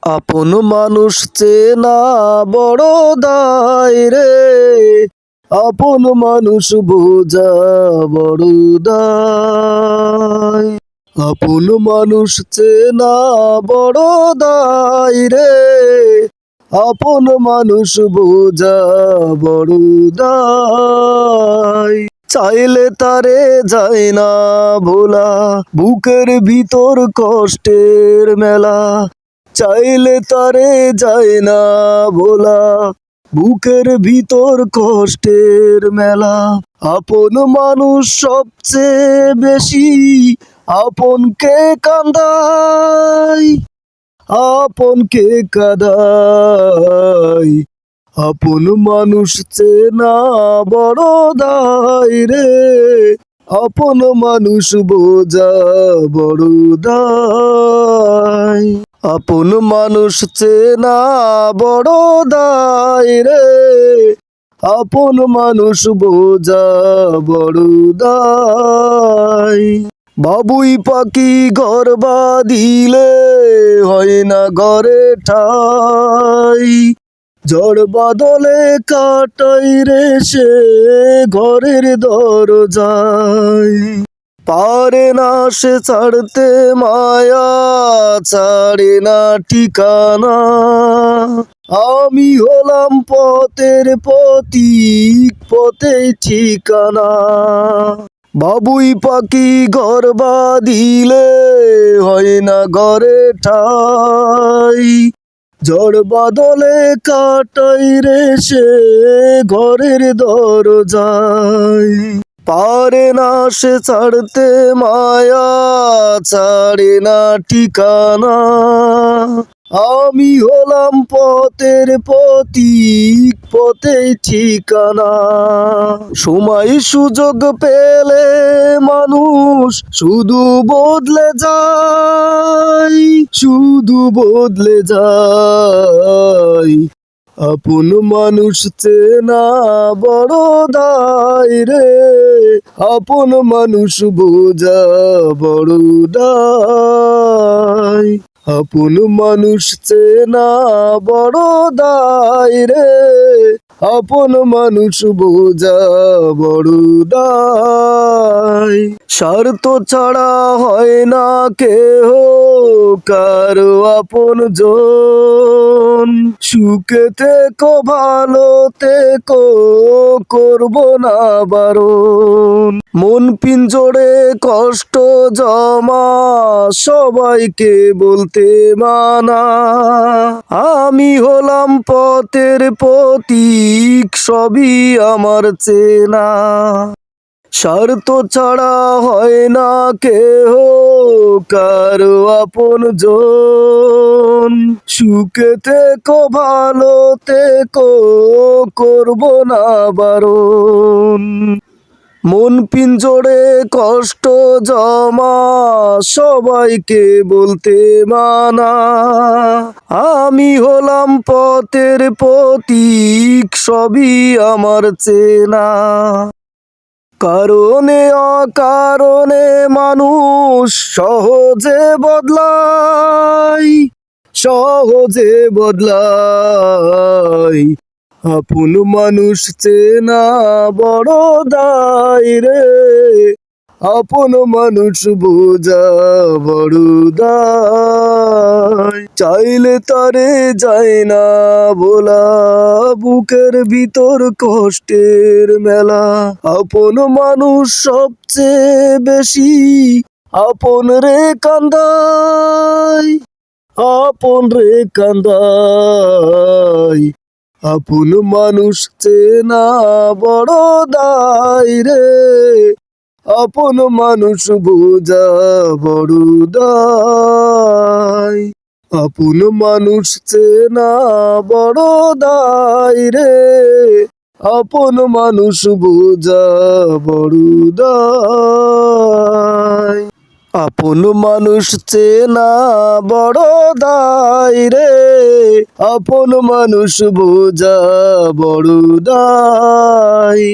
আপন মানুষ চেনা বড় দায় রে, আপন মানুষ বোঝা বড় দায়। আপন মানুষ চেনা বড় দায় রে, আপন মানুষ বোঝা বড় দায়। চাইলে তারে যায় না ভোলা, বুকের ভিতর কষ্টের মেলা। চাইলে তারে যায় না ভোলা, বুকের ভিতর কষ্টের মেলা। আপন মানুষ সবচেয়ে বেশি আপনকে কাঁদায়, আপনকে কাঁদায়। আপন মানুষ চেনা বড় দায় রে, আপন মানুষ বোঝা বড় দায়। আপন মানুষ চেনা বড় দায় রে, আপন মানুষ বোঝা বড় দায়। বাবুই পাখি ঘর বাঁধিলে হয় না ঘরে ঠাই, ঝড় বাদলে কাটাই রে সে ঘরের দরজায়। পারে না সে ছাড়তে মায়া, ছাড়ে না ঠিকানা। আমি হলাম পথের পথিক, পথেই ঠিকানা। বাবুই পাখি ঘর বাঁধিলে হয় না ঘরে ঠাই, ঝড় বাদলে কাটাই রে সে ঘরের দরজায়। পারে না সে ছাড়তে মায়া, ছাড়ে না ঠিকানা। আমি হলাম পথের পথিক, পথেই ঠিকানা। সময় সুযোগ পেলে মানুষ শুধু বদলে যায়, শুধু বদলে যায়। আপন মানুষ চেনা বড় দায় রে, আপন মানুষ বোঝা বড় দায়। আপন মানুষ চেনা বড় দায় রে, আপন মানুষ বোঝা বড় দায়। স্বার্থ ছাড়া হয় না কেহ কারো আপন জন, সুখে থেকো ভালো থেকো করব না বারণ। মন পিঞ্জরে কষ্ট জমা সবাইকে বলতে মানা, আমি হলাম পথের পথিক সবই আমার চেনা। স্বার্থ ছাড়া হয় না কেহ কারো আপন জন, সুখে থেকো ভালো থেকো করব না বারণ। মন পিঞ্জরে কষ্ট জমা সবাইকে বলতে মানা, আমি হলাম পথের পথিক সবই আমার চেনা। কারণে অকারণে মানুষ সহজে বদলায়, সহজে বদলায়। আপন মানুষ চেনা বড় দায় রে, আপন মানুষ বোঝা বড় দায়। চাইলে তারে যায় না ভোলা, বুকের ভিতর কষ্টের মেলা। আপন মানুষ সবচেয়ে বেশি আপন রে কান্দায়, আপন রে কান্দায়। আপন মানুষ চেনা বড় দায় রে, আপন মানুষ বোঝা বড় দায়। আপন মানুষ চেনা বড় দায় রে, আপন মানুষ বোঝা বড় দায়। আপন মানুষ চেনা বড় দায় রে, আপন মানুষ বোঝা বড় দায়।